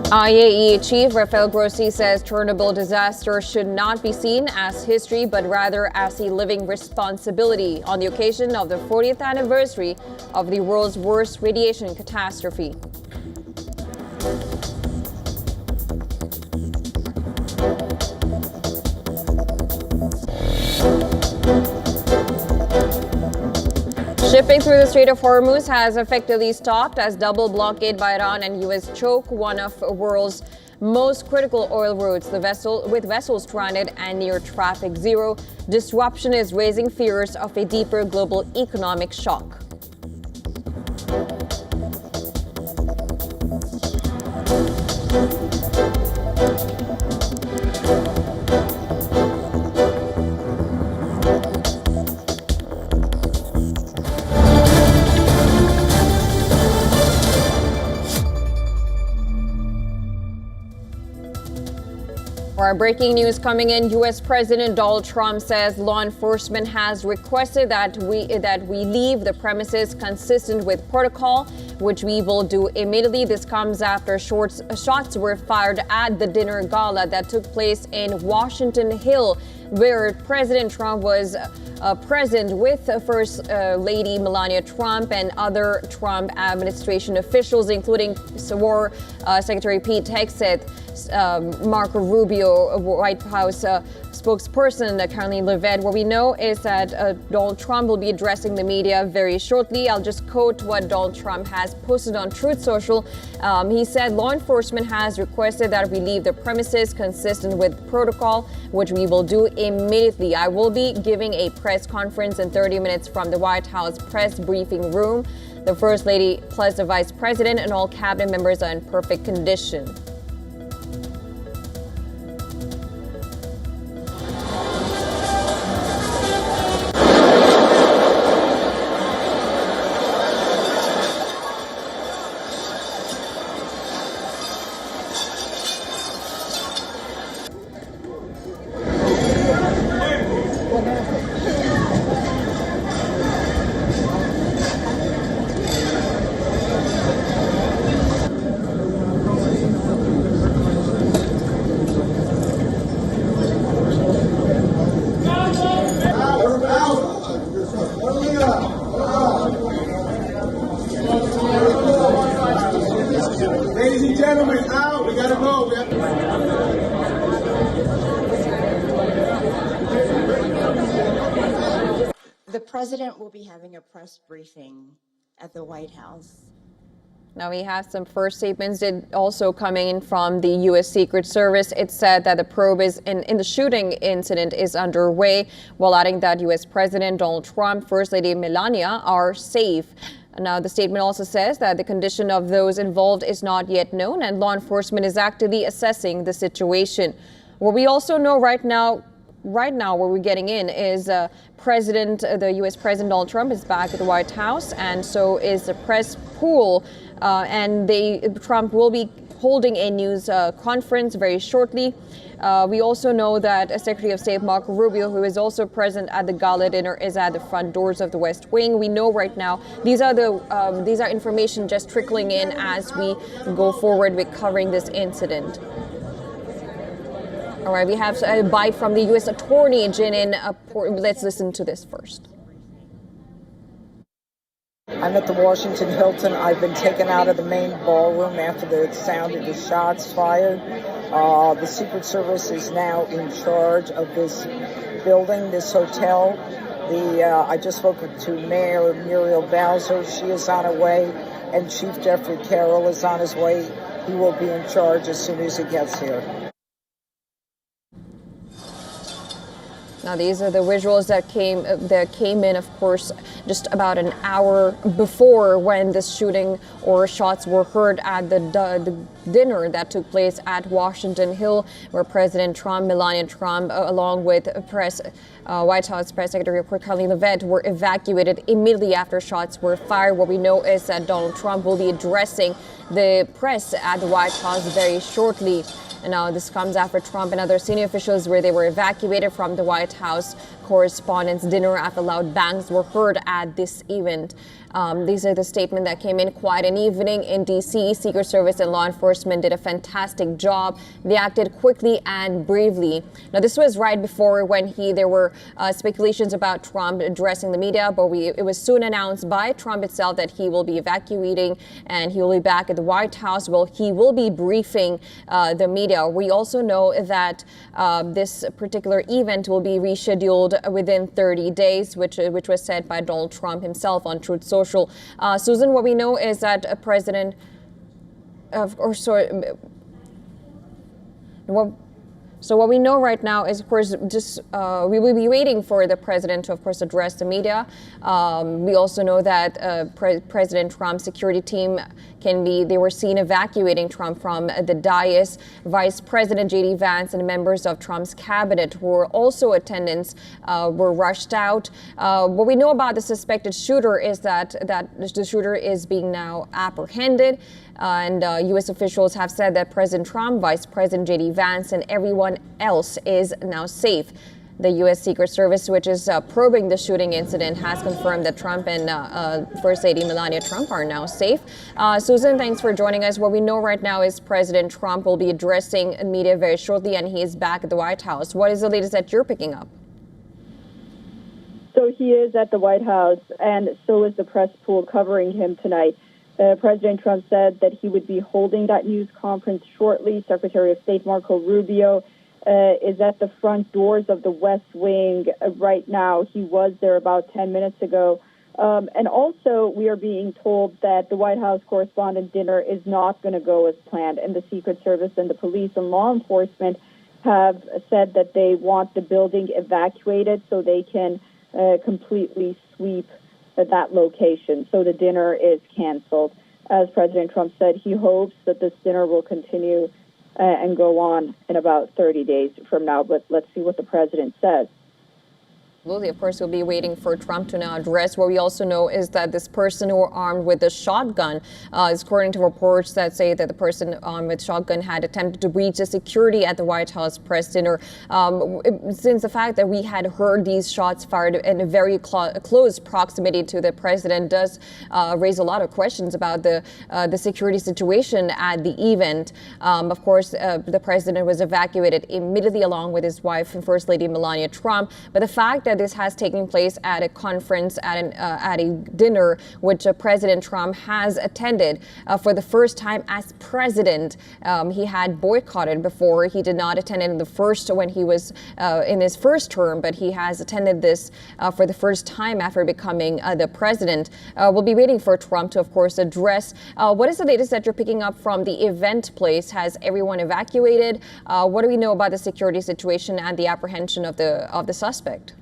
IAEA Chief Rafael Grossi says Chernobyl disaster should not be seen as history, but rather as a living responsibility on the occasion of the 40th anniversary of the world's worst radiation catastrophe. Shipping through the Strait of Hormuz has effectively stopped as double blockade by Iran and U.S. choke one of the world's most critical oil routes. With vessels stranded and near traffic zero, disruption is raising fears of a deeper global economic shock. Our breaking news coming in, U.S. President Donald Trump says law enforcement has requested that we leave the premises consistent with protocol, which we will do immediately. This comes after shots were fired at the dinner gala that took place in Washington Hill, where President Trump was present with First Lady Melania Trump and other Trump administration officials, including War Secretary Pete Hegseth, Marco Rubio, White House spokesperson Karoline Leavitt. What we know is that Donald Trump will be addressing the media very shortly. I'll just quote what Donald Trump has posted on Truth Social. He said, law enforcement has requested that we leave the premises consistent with protocol, which we will do immediately. I will be giving a press conference in 30 minutes from the White House press briefing room. The First Lady plus the Vice President and all cabinet members are in perfect condition. Ladies and gentlemen, out. We gotta go. The president will be having a press briefing at the White House. Now we have some first statements also coming in from the U.S. Secret Service. It said that the probe in the shooting incident is underway, while adding that U.S. President Donald Trump, First Lady Melania are safe. Now, the statement also says that the condition of those involved is not yet known and law enforcement is actively assessing the situation. What we also know right now where we're getting in is the U.S. President Donald Trump is back at the White House, and so is the press pool, and Trump will be holding a news conference very shortly. We also know that Secretary of State Marco Rubio, who is also present at the gala dinner, is at the front doors of the West Wing. We know right now these are information just trickling in as we go forward with covering this incident. All right, we have a bite from the U.S. Attorney General. Let's listen to this first. I'm at the Washington Hilton. I've been taken out of the main ballroom after the sound of the shots fired. The Secret Service is now in charge of this building, this hotel. I just spoke to Mayor Muriel Bowser. She is on her way, and Chief Jeffrey Carroll is on his way. He will be in charge as soon as he gets here. Now, these are the visuals that came in, of course, just about an hour before when the shooting or shots were heard at the dinner that took place at Washington Hill, where President Trump, Melania Trump, along with White House Press Secretary Karoline Leavitt were evacuated immediately after shots were fired. What we know is that Donald Trump will be addressing the press at the White House very shortly. And now this comes after Trump and other senior officials where they were evacuated from the White House Correspondents' dinner after loud bangs were heard at this event. These are the statement that came in. Quite an evening in D.C. Secret Service and law enforcement did a fantastic job. They acted quickly and bravely. Now, this was right before when there were speculations about Trump addressing the media, but it was soon announced by Trump itself that he will be evacuating and he will be back at the White House. Well, he will be briefing the media. We also know that this particular event will be rescheduled within 30 days, which was said by Donald Trump himself on Truth Social. Susan, what we know is that So what we know right now is, of course, just we will be waiting for the president to, of course, address the media. We also know that President Trump's security team they were seen evacuating Trump from the dais. Vice President J.D. Vance and members of Trump's cabinet who were also attendants were rushed out. What we know about the suspected shooter is that the shooter is being now apprehended. And U.S. officials have said that President Trump, Vice President J.D. Vance, and everyone else is now safe. The U.S. Secret Service, which is probing the shooting incident, has confirmed that Trump and First Lady Melania Trump are now safe. Susan, thanks for joining us. What we know right now is President Trump will be addressing media very shortly, and he is back at the White House. What is the latest that you're picking up? So he is at the White House, and so is the press pool covering him tonight. President Trump said that he would be holding that news conference shortly. Secretary of State Marco Rubio is at the front doors of the West Wing right now. He was there about 10 minutes ago. And also, we are being told that the White House Correspondent dinner is not going to go as planned. And the Secret Service and the police and law enforcement have said that they want the building evacuated so they can completely sweep that location. So the dinner is canceled. As President Trump said, he hopes that this dinner will continue and go on in about 30 days from now. But let's see what the president says. Of course, we'll be waiting for Trump to now address. What we also know is that this person who were armed with a shotgun, is according to reports that say that the person armed with shotgun had attempted to breach the security at the White House press dinner. Since the fact that we had heard these shots fired in a very close proximity to the president does raise a lot of questions about the security situation at the event. Of course, the president was evacuated immediately along with his wife and First Lady Melania Trump. But the fact that this has taken place at a conference, at a dinner, which President Trump has attended for the first time as president. He had boycotted before. He did not attend it in the first when he was in his first term, but he has attended this for the first time after becoming the president. We'll be waiting for Trump to, of course, address. What is the latest that you're picking up from the event place? Has everyone evacuated? What do we know about the security situation and the apprehension of the suspect?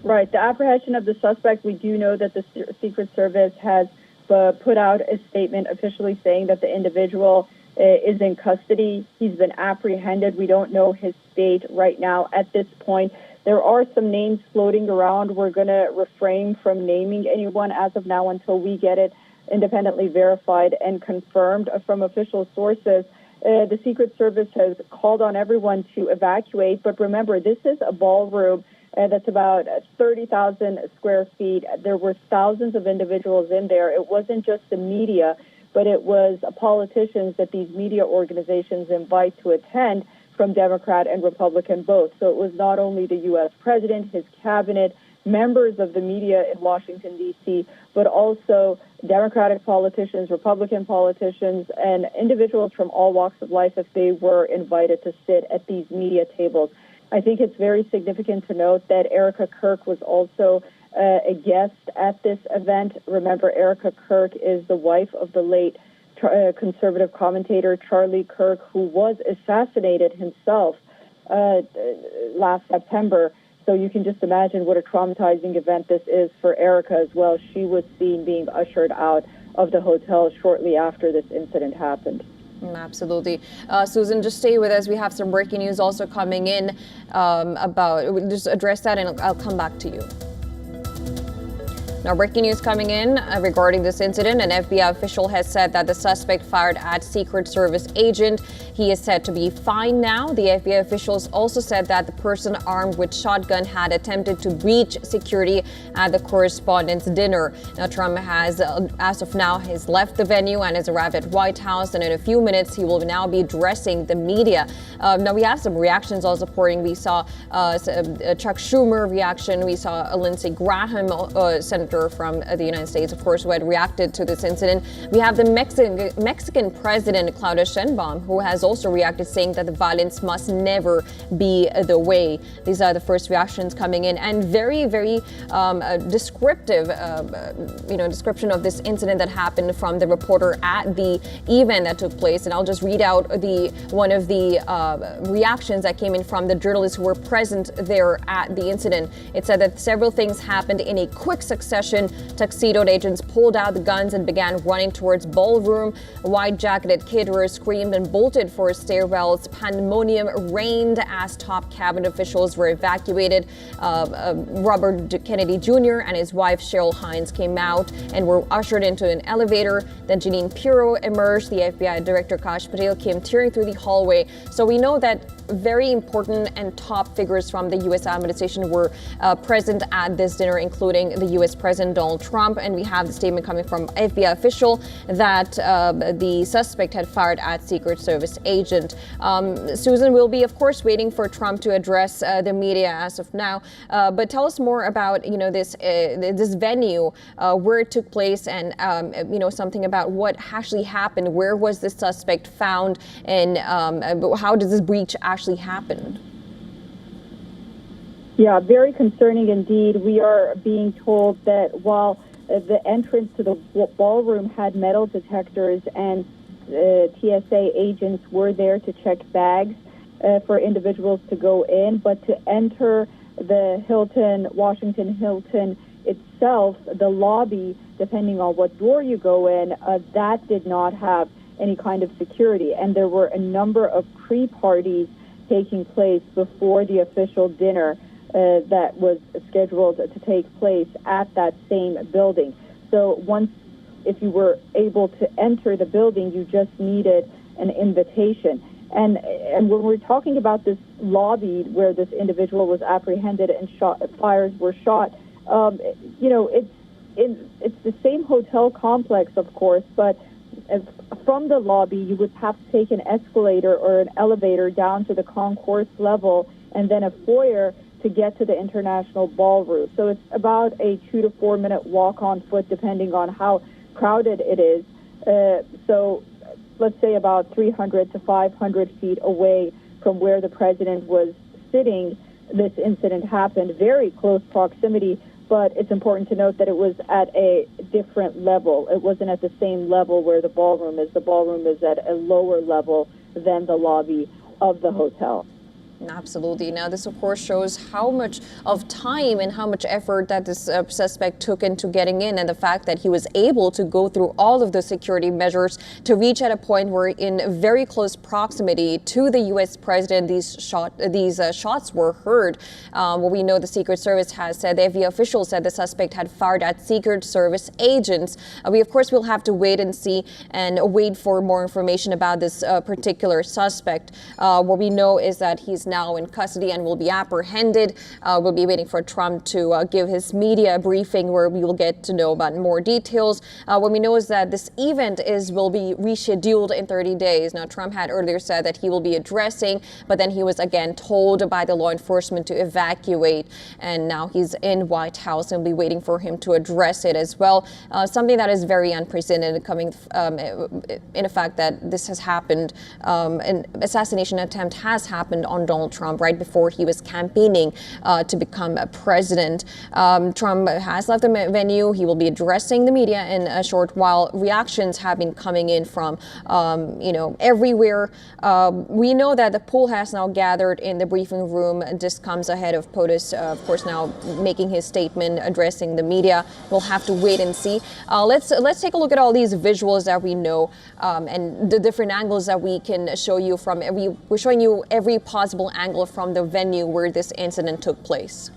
Right. The apprehension of the suspect, we do know that the Secret Service has put out a statement officially saying that the individual is in custody. He's been apprehended. We don't know his state right now at this point. There are some names floating around. We're going to refrain from naming anyone as of now until we get it independently verified and confirmed from official sources. The Secret Service has called on everyone to evacuate. But remember, this is a ballroom that's about 30,000 square feet. There were thousands of individuals in there. It wasn't just the media, but it was politicians that these media organizations invite to attend from Democrat and Republican both. So it was not only the U.S. president, his cabinet, members of the media in Washington, D.C., but also Democratic politicians, Republican politicians, and individuals from all walks of life if they were invited to sit at these media tables. I think it's very significant to note that Erica Kirk was also a guest at this event. Remember, Erica Kirk is the wife of the late conservative commentator Charlie Kirk, who was assassinated himself last September. So you can just imagine what a traumatizing event this is for Erica as well. She was seen being ushered out of the hotel shortly after this incident happened. Absolutely. Susan, just stay with us. We have some breaking news also coming in we'll just address that and I'll come back to you. Now, breaking news coming in regarding this incident. An FBI official has said that the suspect fired at Secret Service agent. He is said to be fine now. The FBI officials also said that the person armed with shotgun had attempted to breach security at the Correspondents' dinner. Now, Trump has, as of now, has left the venue and has arrived at White House, and in a few minutes he will now be addressing the media. Now, we have some reactions also reporting. We saw Chuck Schumer reaction. We saw Lindsey Graham, senator from the United States, of course, who had reacted to this incident. We have the Mexican president, Claudia Sheinbaum, who has also reacted, saying that the violence must never be the way. These are the first reactions coming in, and very, very descriptive, description of this incident that happened from the reporter at the event that took place. And I'll just read out one of the reactions that came in from the journalists who were present there at the incident. It said that several things happened in a quick succession. Tuxedoed agents pulled out the guns and began running towards ballroom. White-jacketed caterers screamed and bolted for stairwells. Pandemonium reigned as top cabinet officials were evacuated. Robert Kennedy Jr. and his wife Cheryl Hines came out and were ushered into an elevator. Then Jeanine Pirro emerged. The FBI Director Kash Patel came tearing through the hallway. So we know that very important and top figures from the U.S. administration were present at this dinner, including the U.S. President Donald Trump. And we have the statement coming from FBI official that the suspect had fired at Secret Service agent. Susan, will be, of course, waiting for Trump to address the media as of now. But tell us more about this venue, where it took place, and something about what actually happened. Where was the suspect found, and how did this breach actually happen? Yeah, very concerning indeed. We are being told that while the entrance to the ballroom had metal detectors and TSA agents were there to check bags for individuals to go in, but to enter the Washington Hilton itself, the lobby, depending on what door you go in, that did not have any kind of security. And there were a number of pre-parties taking place before the official dinner that was scheduled to take place at that same building. So if you were able to enter the building, you just needed an invitation. And when we're talking about this lobby where this individual was apprehended and fires were shot, it's the same hotel complex, of course, but from the lobby, you would have to take an escalator or an elevator down to the concourse level and then a foyer to get to the international ballroom. So it's about a 2 to 4 minute walk on foot, depending on how crowded it is. So let's say about 300 to 500 feet away from where the president was sitting, this incident happened. Very close proximity, but it's important to note that it was at a different level. It wasn't at the same level where the ballroom is. The ballroom is at a lower level than the lobby of the hotel. Absolutely. Now, this, of course, shows how much of time and how much effort that this suspect took into getting in, and the fact that he was able to go through all of the security measures to reach at a point where, in very close proximity to the U.S. president, these shots were heard. We know the Secret Service has said, the FBI official said the suspect had fired at Secret Service agents. We, of course, will have to wait and see and wait for more information about this particular suspect. What we know is that he's now in custody and will be apprehended. We'll be waiting for Trump to give his media briefing where we will get to know about more details. What we know is that this event will be rescheduled in 30 days. Now, Trump had earlier said that he will be addressing, but then he was again told by the law enforcement to evacuate. And now he's in White House and we'll be waiting for him to address it as well. Something that is very unprecedented, coming in the fact that this has happened. An assassination attempt has happened on Donald Trump right before he was campaigning to become a president. Trump has left the venue. He will be addressing the media in a short while. Reactions have been coming in from, everywhere. We know that the pool has now gathered in the briefing room. This comes ahead of POTUS, of course, now making his statement, addressing the media. We'll have to wait and see. Let's take a look at all these visuals that we know and the different angles that we can show you from. We're showing you every possible angle from the venue where this incident took place.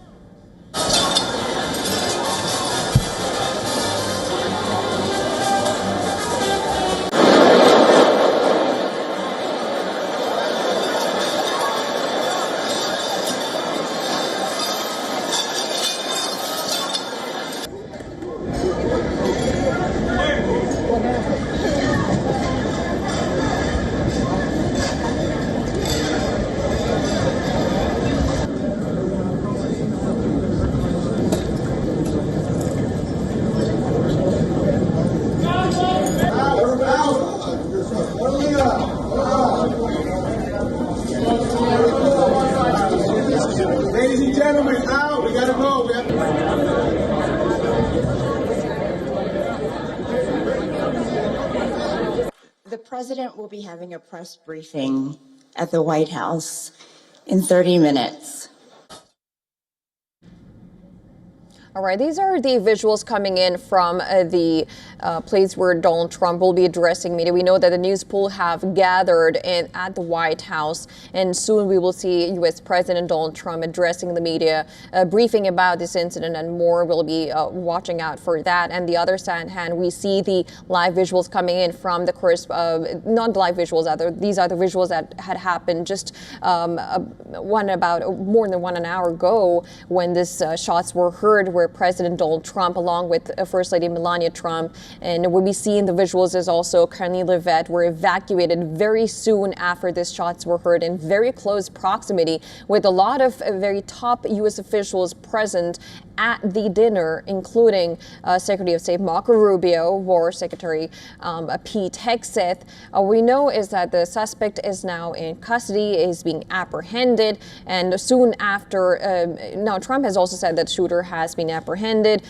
President will be having a press briefing at the White House in 30 minutes. All right, these are the visuals coming in from the place where Donald Trump will be addressing media. We know that the news pool have gathered at the White House, and soon we will see U.S. President Donald Trump addressing the media, briefing about this incident and more. We'll be watching out for that. And the other hand, we see the live visuals coming in from the not live visuals, these are the visuals that had happened just more than 1 hour ago when these shots were heard, where President Donald Trump, along with First Lady Melania Trump, and what we see in the visuals is also Carney Levitt, were evacuated very soon after these shots were heard in very close proximity, with a lot of very top U.S. officials present at the dinner, including Secretary of State Marco Rubio, War Secretary Pete Hegseth. We know is that the suspect is now in custody, is being apprehended, and soon after, now Trump has also said that the shooter has been apprehended.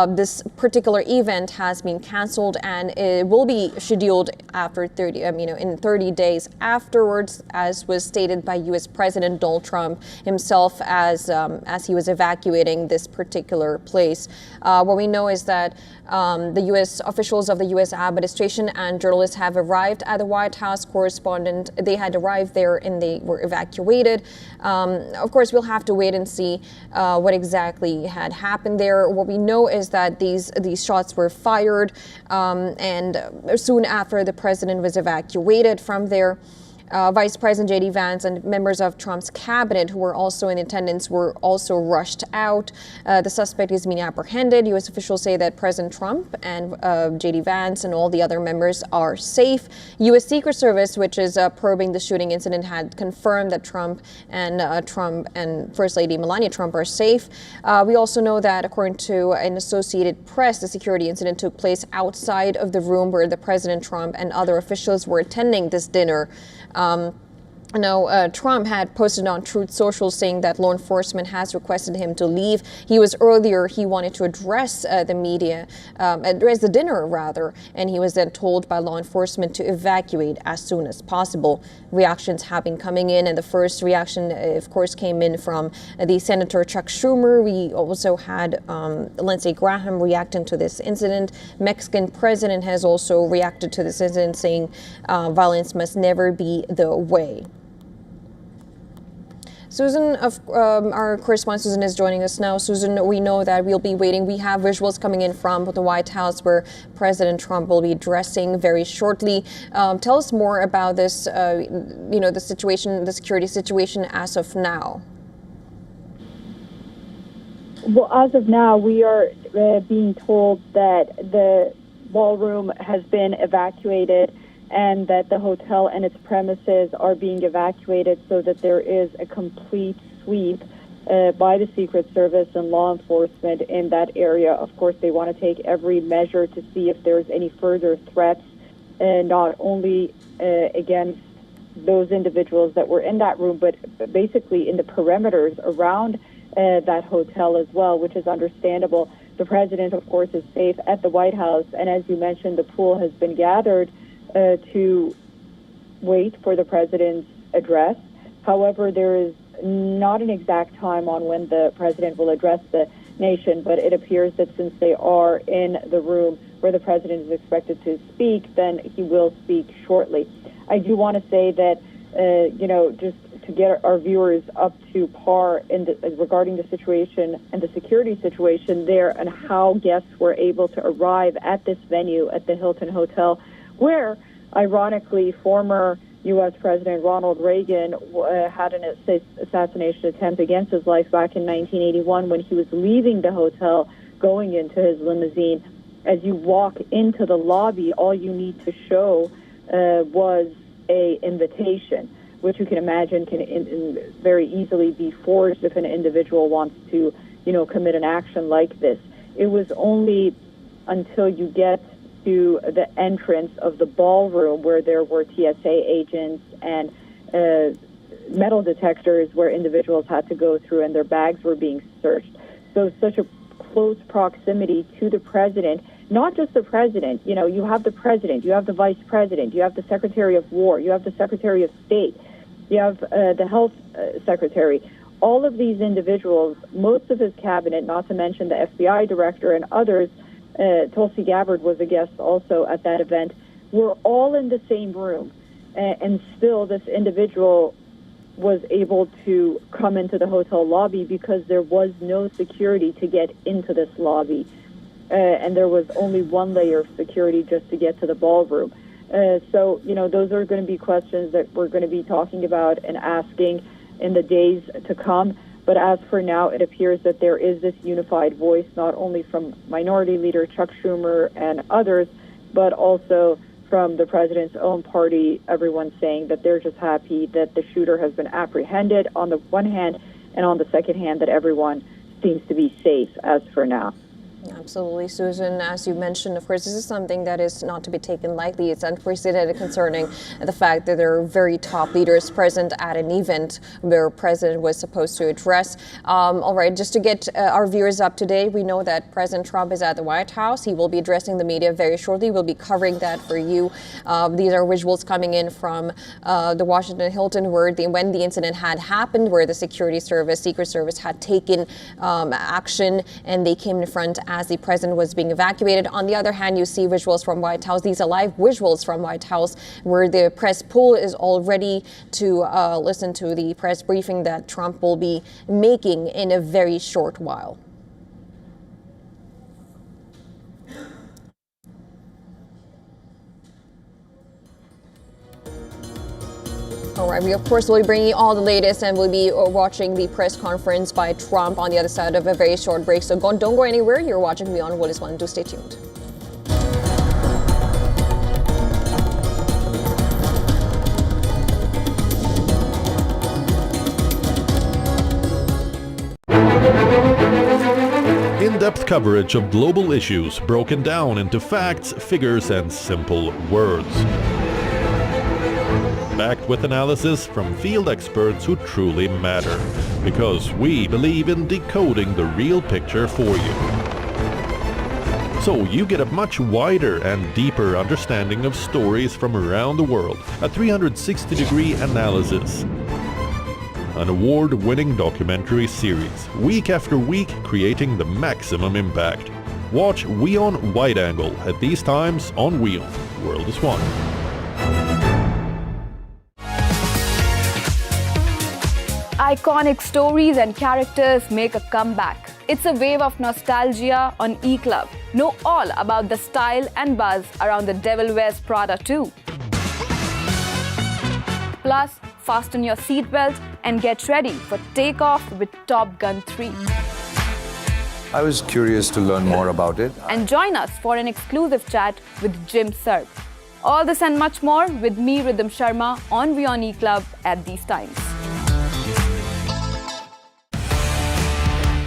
This particular event has been canceled, and it will be scheduled after in 30 days afterwards, as was stated by U.S. President Donald Trump himself as he was evacuating this particular place. What we know is that the U.S. officials of the U.S. administration and journalists have arrived at the White House. Correspondent, they had arrived there and they were evacuated. Of course, we'll have to wait and see what exactly had happened there. What we know is that these shots were fired, and soon after the president was evacuated from there. Vice President J.D. Vance and members of Trump's cabinet who were also in attendance were also rushed out. The suspect is being apprehended. U.S. officials say that President Trump and J.D. Vance and all the other members are safe. U.S. Secret Service, which is probing the shooting incident, had confirmed that Trump and First Lady Melania Trump are safe. We also know that, according to an Associated Press, the security incident took place outside of the room where the President Trump and other officials were attending this dinner. Trump had posted on Truth Social saying that law enforcement has requested him to leave. He wanted to address the dinner rather, and he was then told by law enforcement to evacuate as soon as possible. Reactions have been coming in, and the first reaction, of course, came in from the Senator Chuck Schumer. We also had Lindsey Graham reacting to this incident. Mexican president has also reacted to this incident, saying violence must never be the way. Susan, our correspondent Susan, is joining us now. Susan, we know that we'll be waiting. We have visuals coming in from the White House where President Trump will be addressing very shortly. Tell us more about this, the situation, the security situation as of now. Well, as of now, we are being told that the ballroom has been evacuated and that the hotel and its premises are being evacuated so that there is a complete sweep by the Secret Service and law enforcement in that area. Of course, they want to take every measure to see if there's any further threats, not only against those individuals that were in that room, but basically in the perimeters around that hotel as well, which is understandable. The president, of course, is safe at the White House, and as you mentioned, the pool has been gathered to wait for the president's address. However, there is not an exact time on when the president will address the nation, but it appears that since they are in the room where the president is expected to speak, then he will speak shortly. I do want to say that, just to get our viewers up to par regarding the situation and the security situation there and how guests were able to arrive at this venue at the Hilton Hotel, where, ironically, former U.S. President Ronald Reagan had an assassination attempt against his life back in 1981 when he was leaving the hotel, going into his limousine. As you walk into the lobby, all you need to show was an invitation, which you can imagine can very easily be forged if an individual wants to, commit an action like this. It was only until you get to the entrance of the ballroom where there were TSA agents and metal detectors where individuals had to go through and their bags were being searched. So such a close proximity to the president not just the president. You know, you have the president, you have the vice president, you have the Secretary of War, you have the Secretary of State, you have the health secretary. All of these individuals, most of his cabinet, not to mention the FBI director and others, Tulsi Gabbard was a guest also at that event, were all in the same room. And still this individual was able to come into the hotel lobby because there was no security to get into this lobby. And there was only one layer of security just to get to the ballroom. So, you know, those are going to be questions that we're going to be talking about and asking in the days to come. But as for now, it appears that there is this unified voice, not only from Minority Leader Chuck Schumer and others, but also from the president's own party, everyone saying that they're just happy that the shooter has been apprehended on the one hand, and on the second hand, that everyone seems to be safe as for now. Absolutely, Susan. As you mentioned, of course, this is something that is not to be taken lightly. It's unprecedented concerning the fact that there are very top leaders present at an event where President was supposed to address. All right, just to get our viewers up to date, we know that President Trump is at the White House. He will be addressing the media very shortly. We'll be covering that for you. These are visuals coming in from the Washington Hilton when the incident had happened, where the Secret Service had taken action, and they came in front as the president was being evacuated. On the other hand, you see visuals from White House. These are live visuals from White House, where the press pool is all ready to listen to the press briefing that Trump will be making in a very short while. All right, we of course will be bringing you all the latest, and we'll be watching the press conference by Trump on the other side of a very short break. So don't go anywhere. You're watching WION The World. Do stay tuned. In-depth coverage of global issues broken down into facts, figures, and simple words. Backed with analysis from field experts who truly matter, because we believe in decoding the real picture for you. So you get a much wider and deeper understanding of stories from around the world, a 360-degree analysis. An award-winning documentary series, week after week, creating the maximum impact. Watch WION Wide Angle at these times on WION. World is One. Iconic stories and characters make a comeback. It's a wave of nostalgia on eClub. Know all about the style and buzz around The Devil Wears Prada 2. Plus, fasten your seatbelt and get ready for takeoff with Top Gun 3. I was curious to learn more about it. And join us for an exclusive chat with Jim Sirk. All this and much more with me, Rhythm Sharma, on WION eClub at these times.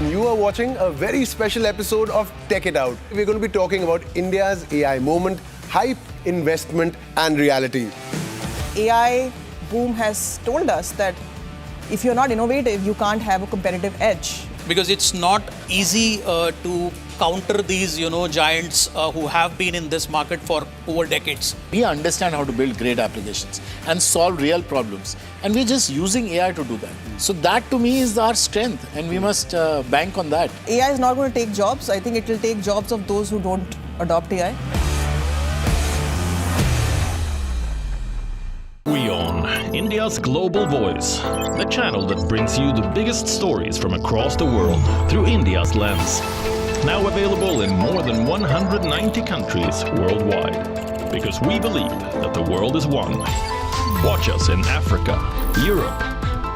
You are watching a very special episode of Tech It Out. We're going to be talking about India's AI moment, hype, investment, and reality. AI boom has told us that if you're not innovative, you can't have a competitive edge. Because it's not easy to counter these, giants who have been in this market for over decades. We understand how to build great applications and solve real problems. And we're just using AI to do that. So that to me is our strength, and we must bank on that. AI is not going to take jobs. I think it will take jobs of those who don't adopt AI. WION, India's global voice, the channel that brings you the biggest stories from across the world through India's lens. Now available in more than 190 countries worldwide, because we believe that the world is one. Watch us in Africa, Europe,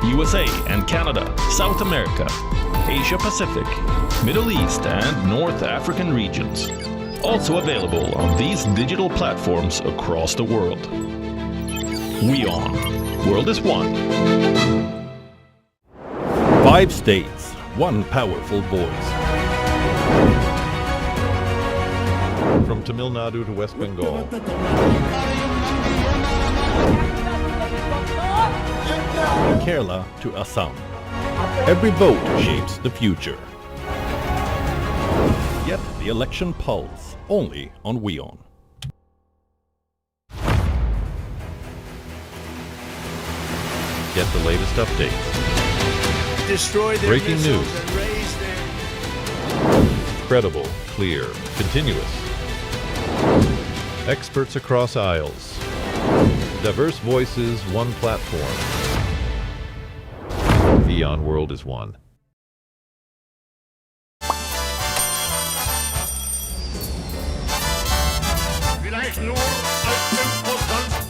USA and Canada, South America, Asia Pacific, Middle East and North African regions. Also available on these digital platforms across the world. WION. World is One. 5 states, one powerful voice. From Tamil Nadu to West Bengal. From Kerala to Assam. Every vote shapes the future. Get the election pulse only on WION. Get the latest updates. Destroy their Breaking missiles news. and raise their... Credible, clear, continuous. Experts across aisles. Diverse voices, one platform. WION World is one. Vielleicht nur auf dem Ausland.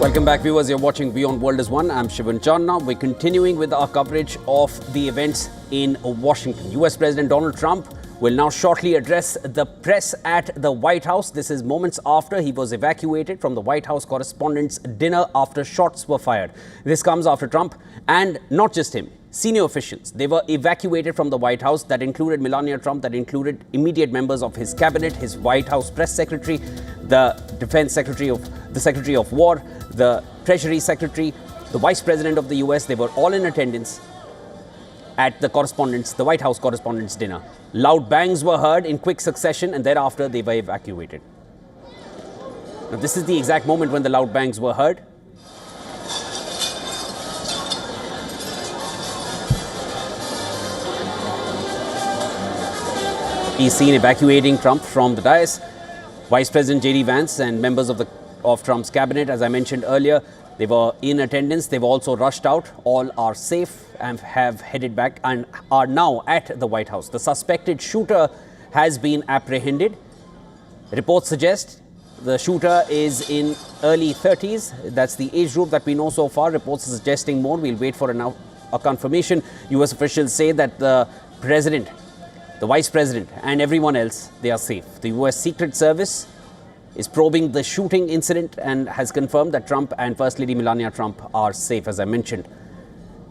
Welcome back, viewers. You're watching WION World is One. I'm Shivan Chandna. We're continuing with our coverage of the events in Washington. US President Donald Trump will now shortly address the press at the White House. This is moments after he was evacuated from the White House Correspondents' dinner after shots were fired. This comes after Trump, and not just him, senior officials, they were evacuated from the White House. That included Melania Trump, that included immediate members of his cabinet, his White House press secretary, the defense secretary the Secretary of War, the Treasury Secretary, the Vice President of the US. They were all in attendance at the White House Correspondents' dinner. Loud bangs were heard in quick succession, and thereafter they were evacuated. Now, this is the exact moment when the loud bangs were heard. He's seen evacuating Trump from the dais. Vice President J.D. Vance and members of Trump's cabinet, as I mentioned earlier, they were in attendance. They've also rushed out. All are safe and have headed back and are now at the White House. The suspected shooter has been apprehended. Reports suggest the shooter is in early 30s. That's the age group that we know so far. Reports are suggesting more. We'll wait for a confirmation. US officials say that the president, the vice president and everyone else, they are safe. The US Secret Service is probing the shooting incident and has confirmed that Trump and First Lady Melania Trump are safe, as I mentioned.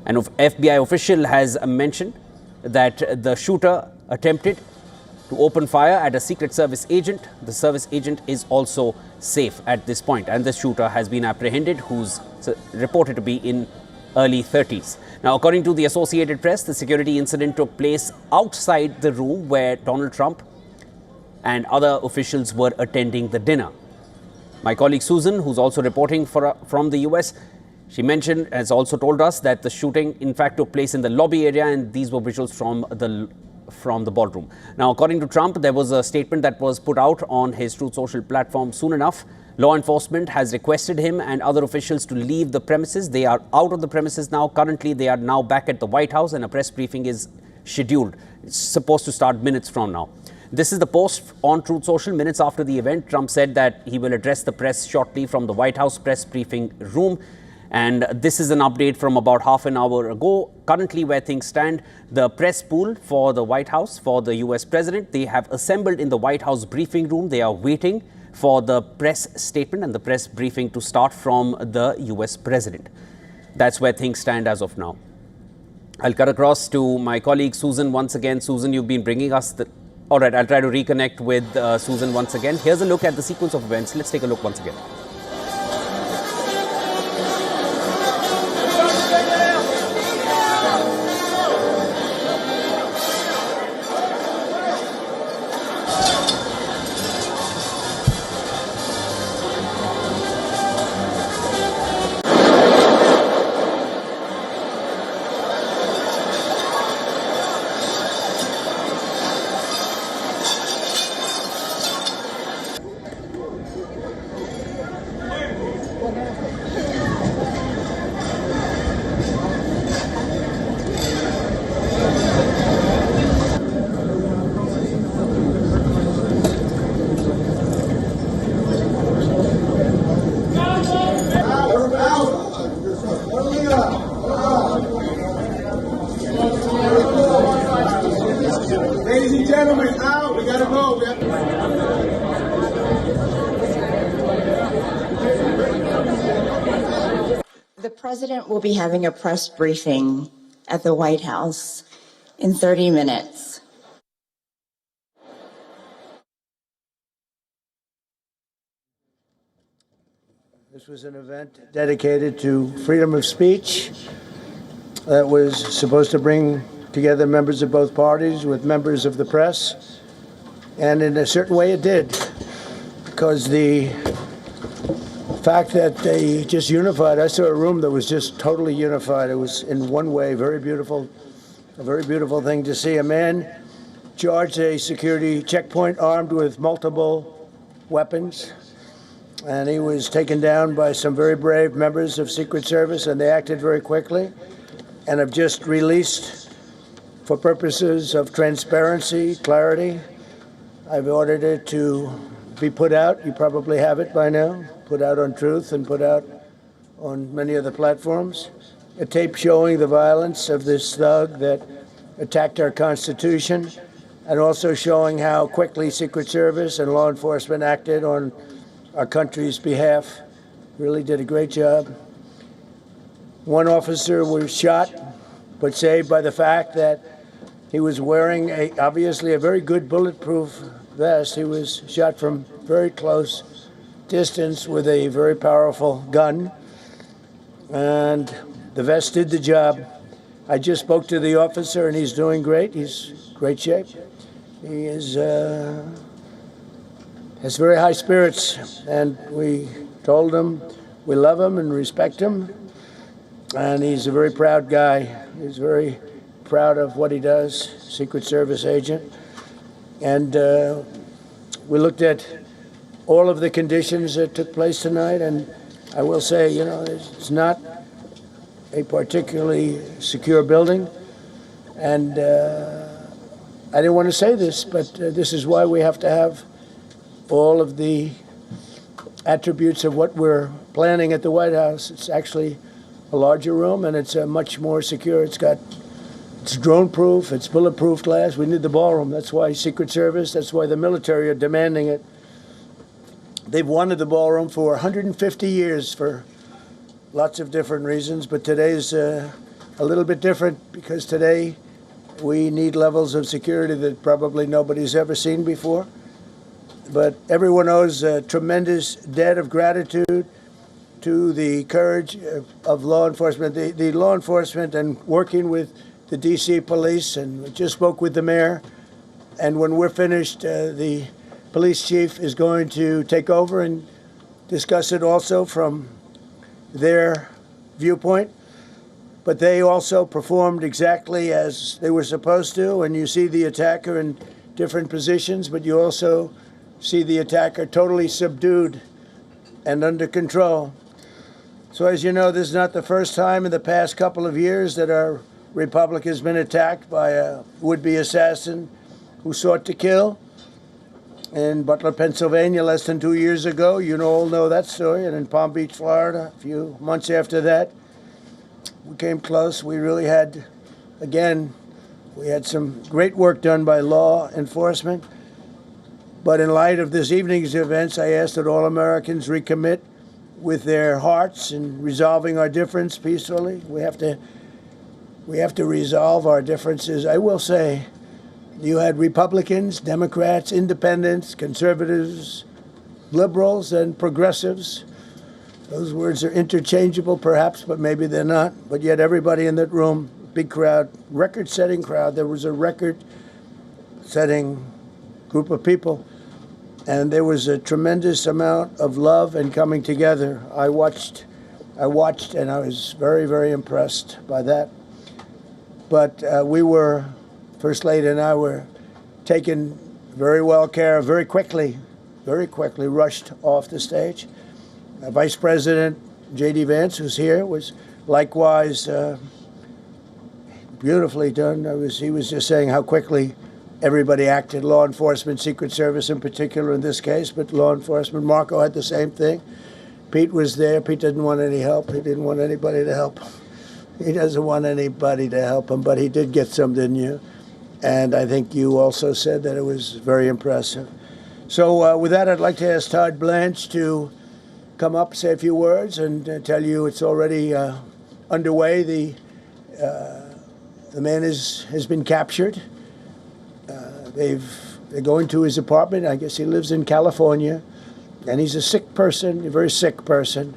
An FBI official has mentioned that the shooter attempted to open fire at a Secret Service agent. The service agent is also safe at this point, and the shooter has been apprehended, who's reported to be in early 30s. Now, according to the Associated Press, the security incident took place outside the room where Donald Trump and other officials were attending the dinner. My colleague Susan, who's also reporting from the US, she has also told us that the shooting in fact took place in the lobby area, and these were visuals from the ballroom. Now, according to Trump, there was a statement that was put out on his Truth Social platform soon enough. Law enforcement has requested him and other officials to leave the premises. They are out of the premises now. Currently, they are now back at the White House, and a press briefing is scheduled. It's supposed to start minutes from now. This is the post on Truth Social minutes after the event. Trump said that he will address the press shortly from the White House press briefing room. And this is an update from about half an hour ago. Currently, where things stand, the press pool for the White House, for the US president, they have assembled in the White House briefing room. They are waiting for the press statement and the press briefing to start from the US president. That's where things stand as of now. I'll cut across to my colleague Susan once again. Susan, you've been bringing us all right, I'll try to reconnect with Susan once again. Here's a look at the sequence of events. Let's take a look once again. gentlemen, out. We gotta go. The president will be having a press briefing at the White House in 30 minutes. This was an event dedicated to freedom of speech that was supposed to bring together members of both parties with members of the press. And in a certain way it did, because the fact that they just unified, I saw a room that was just totally unified. It was in one way very beautiful, a very beautiful thing to see. A man charged a security checkpoint armed with multiple weapons, and he was taken down by some very brave members of Secret Service, and they acted very quickly and have just released, for purposes of transparency, clarity, I've ordered it to be put out. You probably have it by now, put out on Truth and put out on many other platforms. A tape showing the violence of this thug that attacked our Constitution, and also showing how quickly Secret Service and law enforcement acted on our country's behalf. Really did a great job. One officer was shot, but saved by the fact that he was wearing obviously a very good bulletproof vest. He was shot from very close distance with a very powerful gun, and the vest did the job. I just spoke to the officer, and he's doing great. He's in great shape. He is has very high spirits, and we told him we love him and respect him, and he's a very proud guy. He's very proud of what he does, Secret Service agent. And we looked at all of the conditions that took place tonight, and I will say, you know, it's not a particularly secure building, and I didn't want to say this, but this is why we have to have all of the attributes of what we're planning at the White House. It's actually a larger room, and it's much more secure. It's drone-proof, it's bulletproof glass. We need the ballroom. That's why Secret Service, that's why the military are demanding it. They've wanted the ballroom for 150 years for lots of different reasons, but today's a little bit different, because today we need levels of security that probably nobody's ever seen before. But everyone owes a tremendous debt of gratitude to the courage of law enforcement, the law enforcement, and working with the D.C. police. And we just spoke with the mayor. And when we're finished, the police chief is going to take over and discuss it also from their viewpoint. But they also performed exactly as they were supposed to. And you see the attacker in different positions, but you also see the attacker totally subdued and under control. So as you know, this is not the first time in the past couple of years that our republic has been attacked by a would-be assassin who sought to kill. In Butler, Pennsylvania, less than 2 years ago, you all know that story, and in Palm Beach, Florida, a few months after that, we came close. We really had, again, we had some great work done by law enforcement. But in light of this evening's events, I ask that all Americans recommit with their hearts in resolving our difference peacefully. We have to resolve our differences. I will say, you had Republicans, Democrats, independents, conservatives, liberals, and progressives. Those words are interchangeable, perhaps, but maybe they're not. But yet everybody in that room, big crowd, record-setting crowd. There was a record-setting group of people. And there was a tremendous amount of love and coming together. I watched, and I was very, very impressed by that. But we were, First Lady and I were taken very well care of, very quickly rushed off the stage. Vice President J.D. Vance, who's here, was likewise beautifully done. He was just saying how quickly everybody acted, law enforcement, Secret Service in particular in this case, but law enforcement. Marco had the same thing. Pete was there. Pete didn't want any help. He didn't want anybody to help. He doesn't want anybody to help him, but he did get some, didn't you? And I think you also said that it was very impressive. So with that, I'd like to ask Todd Blanche to come up, say a few words, and tell you it's already underway. The man has been captured. They're going to his apartment. I guess he lives in California, and he's a sick person, a very sick person,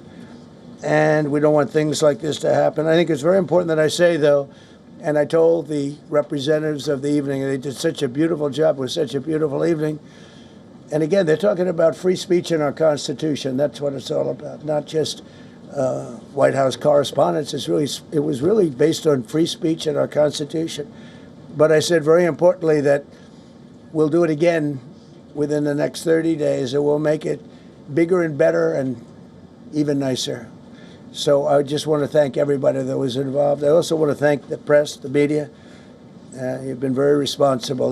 and we don't want things like this to happen. I think it's very important that I say, though, and I told the representatives of the evening, they did such a beautiful job. It was such a beautiful evening. And again, they're talking about free speech in our Constitution. That's what it's all about, not just White House correspondence. It was really based on free speech in our Constitution. But I said very importantly that we'll do it again within the next 30 days, and we'll make it bigger and better and even nicer. So I just want to thank everybody that was involved. I also want to thank the press, the media. You've been very responsible.